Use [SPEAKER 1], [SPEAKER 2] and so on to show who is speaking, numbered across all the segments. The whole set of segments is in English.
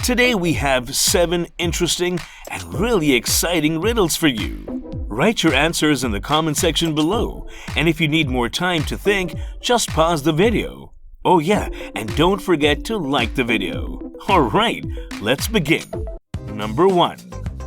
[SPEAKER 1] Today we have 7 interesting and really exciting riddles for you. Write your answers in the comment section below, and if you need more time to think, just pause the video. Oh yeah, and don't forget to like the video. Alright, let's begin. Number 1.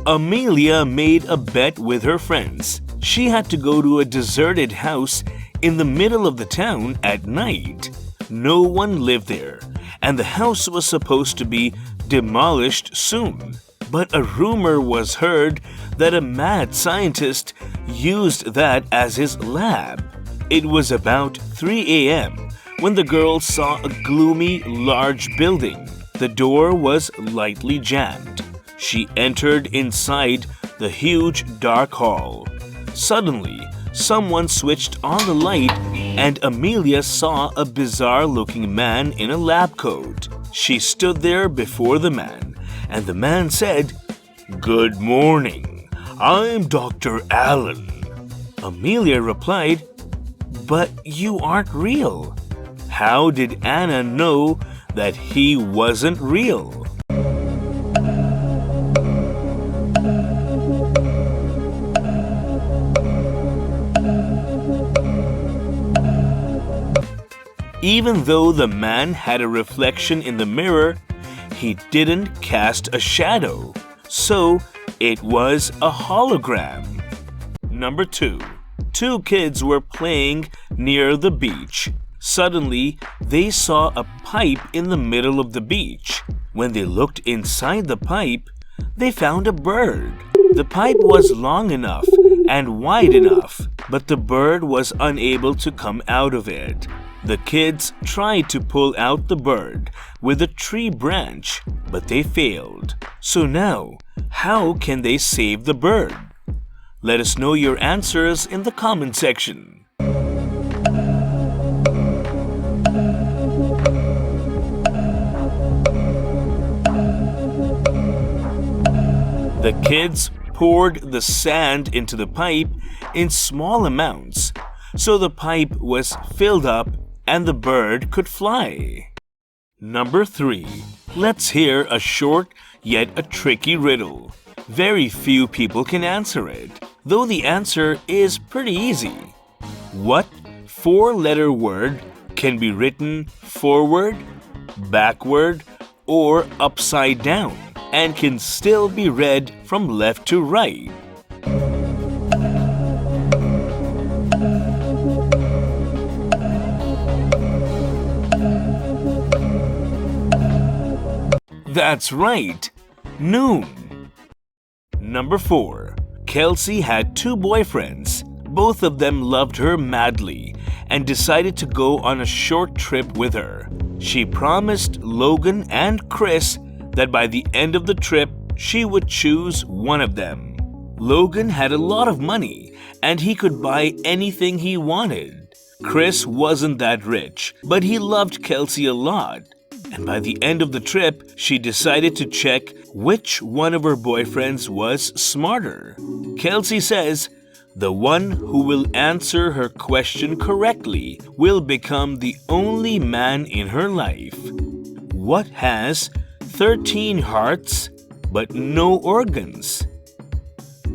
[SPEAKER 1] Amelia made a bet with her friends. She had to go to a deserted house in the middle of the town at night. No one lived there, and the house was supposed to be demolished soon. But a rumor was heard that a mad scientist used that as his lab. It was about 3 a.m. when the girls saw a gloomy, large building. The door was lightly jammed. She entered inside the huge, dark hall. Suddenly, someone switched on the light and Amelia saw a bizarre-looking man in a lab coat. She stood there before the man, and the man said, "Good morning, I'm Dr. Allen." Amelia replied, "But you aren't real." How did Anna know that he wasn't real? Even though the man had a reflection in the mirror, he didn't cast a shadow, so it was a hologram. Number 2. 2 kids were playing near the beach. Suddenly, they saw a pipe in the middle of the beach. When they looked inside the pipe, they found a bird. The pipe was long enough and wide enough, but the bird was unable to come out of it. The kids tried to pull out the bird with a tree branch, but they failed. So now, how can they save the bird? Let us know your answers in the comment section. The kids poured the sand into the pipe in small amounts, so the pipe was filled up and the bird could fly. Number 3. Let's hear a short yet a tricky riddle. Very few people can answer it, though the answer is pretty easy. What 4-letter word can be written forward, backward, or upside down and can still be read from left to right? That's right, noon. Number 4. Kelsey had 2 boyfriends. Both of them loved her madly and decided to go on a short trip with her. She promised Logan and Chris that by the end of the trip, she would choose one of them. Logan had a lot of money and he could buy anything he wanted. Chris wasn't that rich, but he loved Kelsey a lot. And by the end of the trip, she decided to check which one of her boyfriends was smarter. Kelsey says, "The one who will answer her question correctly will become the only man in her life." What has 13 hearts but no organs?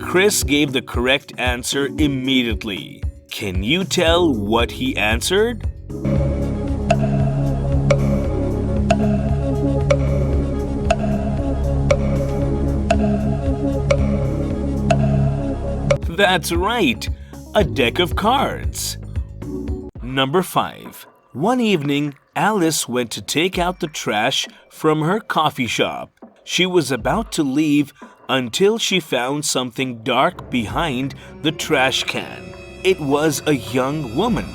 [SPEAKER 1] Chris gave the correct answer immediately. Can you tell what he answered? That's right, a deck of cards. Number 5. One evening, Alice went to take out the trash from her coffee shop. She was about to leave until she found something dark behind the trash can. It was a young woman,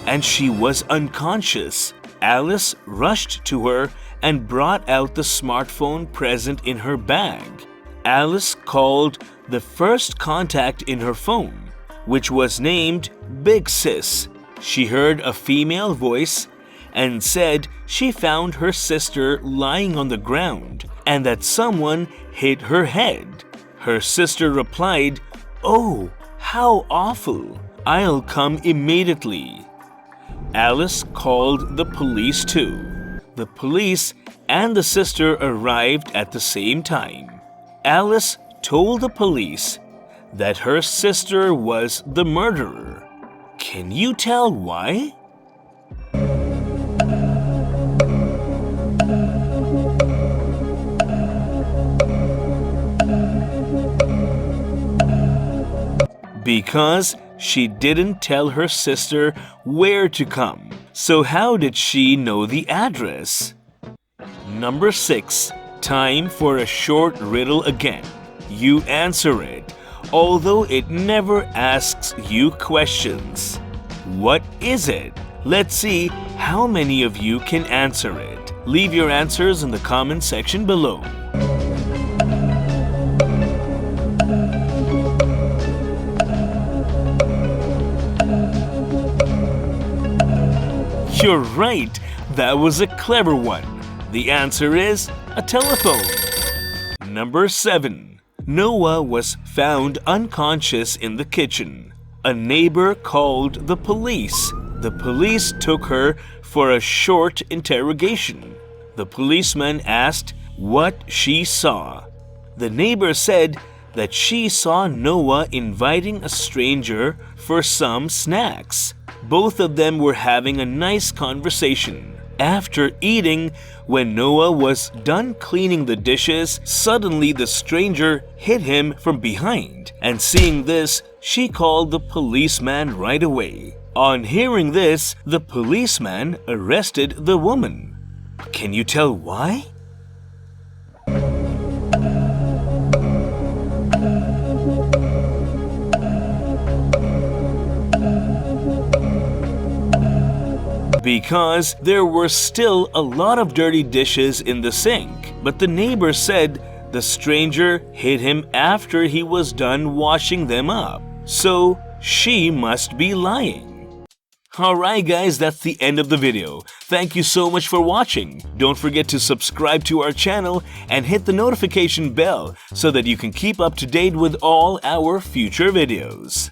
[SPEAKER 1] and she was unconscious. Alice rushed to her and brought out the smartphone present in her bag. Alice called the first contact in her phone, which was named Big Sis. She heard a female voice and said she found her sister lying on the ground and that someone hit her head. Her sister replied, "Oh, how awful. I'll come immediately." Alice called the police too. The police and the sister arrived at the same time. Alice told the police that her sister was the murderer. Can you tell why? Because she didn't tell her sister where to come. So how did she know the address? Number 6. Time for a short riddle again. You answer it, although it never asks you questions. What is it? Let's see how many of you can answer it. Leave your answers in the comment section below. You're right, that was a clever one. The answer is a telephone. Number 7. Noah was found unconscious in the kitchen. A neighbor called the police. The police took her for a short interrogation. The policeman asked what she saw. The neighbor said that she saw Noah inviting a stranger for some snacks. Both of them were having a nice conversation. After eating, when Noah was done cleaning the dishes, suddenly the stranger hit him from behind. And seeing this, she called the policeman right away. On hearing this, the policeman arrested the woman. Can you tell why? Because there were still a lot of dirty dishes in the sink. But the neighbor said the stranger hit him after he was done washing them up. So she must be lying. Alright guys, that's the end of the video. Thank you so much for watching. Don't forget to subscribe to our channel and hit the notification bell so that you can keep up to date with all our future videos.